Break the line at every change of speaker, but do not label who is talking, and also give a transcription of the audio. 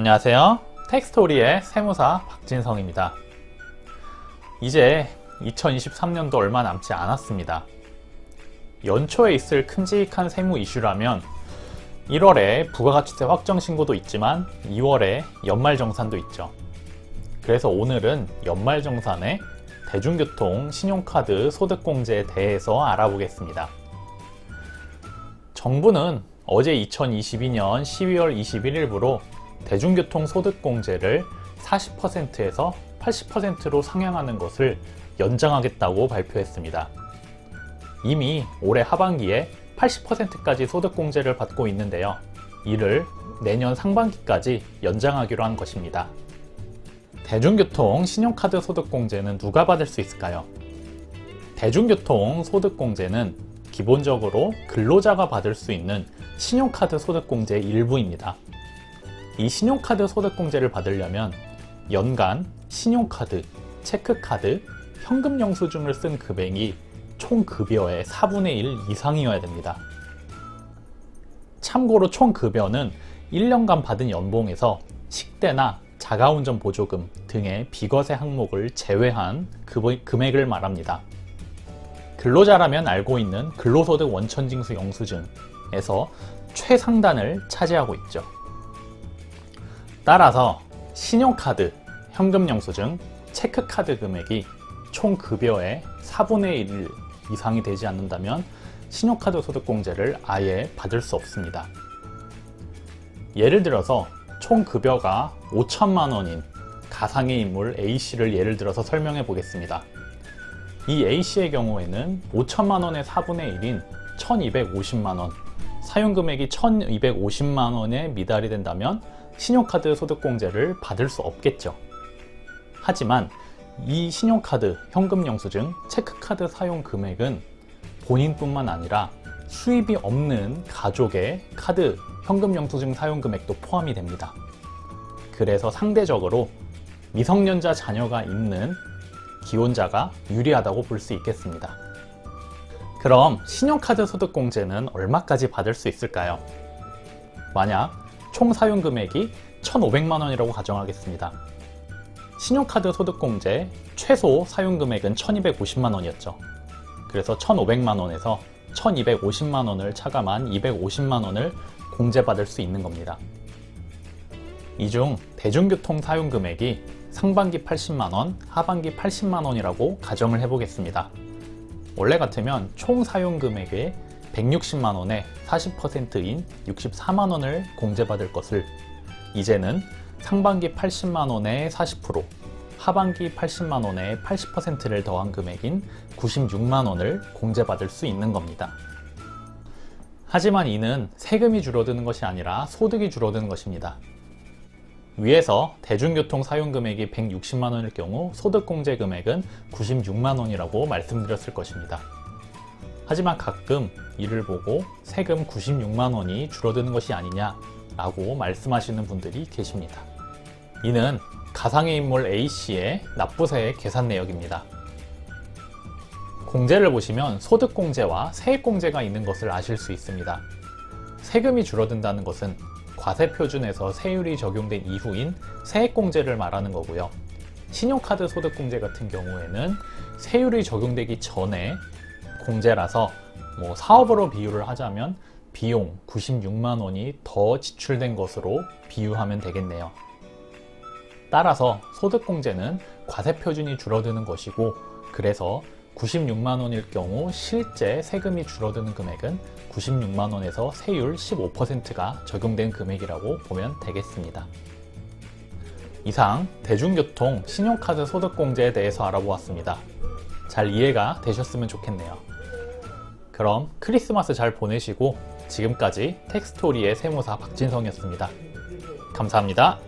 안녕하세요. 텍스토리의 세무사 박진성입니다. 이제 2023년도 얼마 남지 않았습니다. 연초에 있을 큼직한 세무 이슈라면 1월에 부가가치세 확정 신고도 있지만 2월에 연말정산도 있죠. 그래서 오늘은 연말정산의 대중교통, 신용카드, 소득공제에 대해서 알아보겠습니다. 정부는 어제 2022년 12월 21일부로 대중교통 소득공제를 40%에서 80%로 상향하는 것을 연장하겠다고 발표했습니다. 이미 올해 하반기에 80%까지 소득공제를 받고 있는데요. 이를 내년 상반기까지 연장하기로 한 것입니다. 대중교통 신용카드 소득공제는 누가 받을 수 있을까요? 대중교통 소득공제는 기본적으로 근로자가 받을 수 있는 신용카드 소득공제의 일부입니다. 이 신용카드 소득공제를 받으려면 연간 신용카드, 체크카드, 현금 영수증을 쓴 금액이 총 급여의 4분의 1 이상이어야 됩니다. 참고로 총 급여는 1년간 받은 연봉에서 식대나 자가운전 보조금 등의 비과세 항목을 제외한 금액을 말합니다. 근로자라면 알고 있는 근로소득 원천징수 영수증에서 최상단을 차지하고 있죠. 따라서 신용카드, 현금 영수증, 체크카드 금액이 총 급여의 4분의 1 이상이 되지 않는다면 신용카드 소득공제를 아예 받을 수 없습니다. 예를 들어서 총 급여가 5천만 원인 가상의 인물 A씨를 예를 들어서 설명해 보겠습니다. 이 A씨의 경우에는 5천만 원의 4분의 1인 1250만 원, 사용금액이 1250만 원에 미달이 된다면 신용카드 소득공제를 받을 수 없겠죠. 하지만 이 신용카드, 현금 영수증, 체크카드 사용 금액은 본인뿐만 아니라 수입이 없는 가족의 카드, 현금 영수증 사용 금액도 포함이 됩니다. 그래서 상대적으로 미성년자 자녀가 있는 기혼자가 유리하다고 볼 수 있겠습니다. 그럼 신용카드 소득공제는 얼마까지 받을 수 있을까요? 만약 총 사용 금액이 1,500만 원이라고 가정하겠습니다. 신용카드 소득공제 최소 사용 금액은 1,250만 원이었죠. 그래서 1,500만 원에서 1,250만 원을 차감한 250만 원을 공제받을 수 있는 겁니다. 이 중 대중교통 사용 금액이 상반기 80만 원, 하반기 80만 원이라고 가정을 해보겠습니다. 원래 같으면 총 사용 금액의 160만 원의 40%인 64만 원을 공제받을 것을 이제는 상반기 80만 원의 40%, 하반기 80만 원의 80%를 더한 금액인 96만 원을 공제받을 수 있는 겁니다. 하지만 이는 세금이 줄어드는 것이 아니라 소득이 줄어드는 것입니다. 위에서 대중교통 사용 금액이 160만 원일 경우 소득공제 금액은 96만 원이라고 말씀드렸을 것입니다. 하지만 가끔 이를 보고 세금 96만 원이 줄어드는 것이 아니냐라고 말씀하시는 분들이 계십니다. 이는 가상의 인물 A씨의 납부세의 계산 내역입니다. 공제를 보시면 소득공제와 세액공제가 있는 것을 아실 수 있습니다. 세금이 줄어든다는 것은 과세표준에서 세율이 적용된 이후인 세액공제를 말하는 거고요. 신용카드 소득공제 같은 경우에는 세율이 적용되기 전에 공제라서 사업으로 비유를 하자면 비용 96만 원이 더 지출된 것으로 비유하면 되겠네요. 따라서 소득공제는 과세표준이 줄어드는 것이고 그래서 96만 원일 경우 실제 세금이 줄어드는 금액은 96만 원에서 세율 15%가 적용된 금액이라고 보면 되겠습니다. 이상 대중교통 신용카드 소득공제에 대해서 알아보았습니다. 잘 이해가 되셨으면 좋겠네요. 그럼 크리스마스 잘 보내시고 지금까지 텍스토리의 세무사 박진성이었습니다. 감사합니다.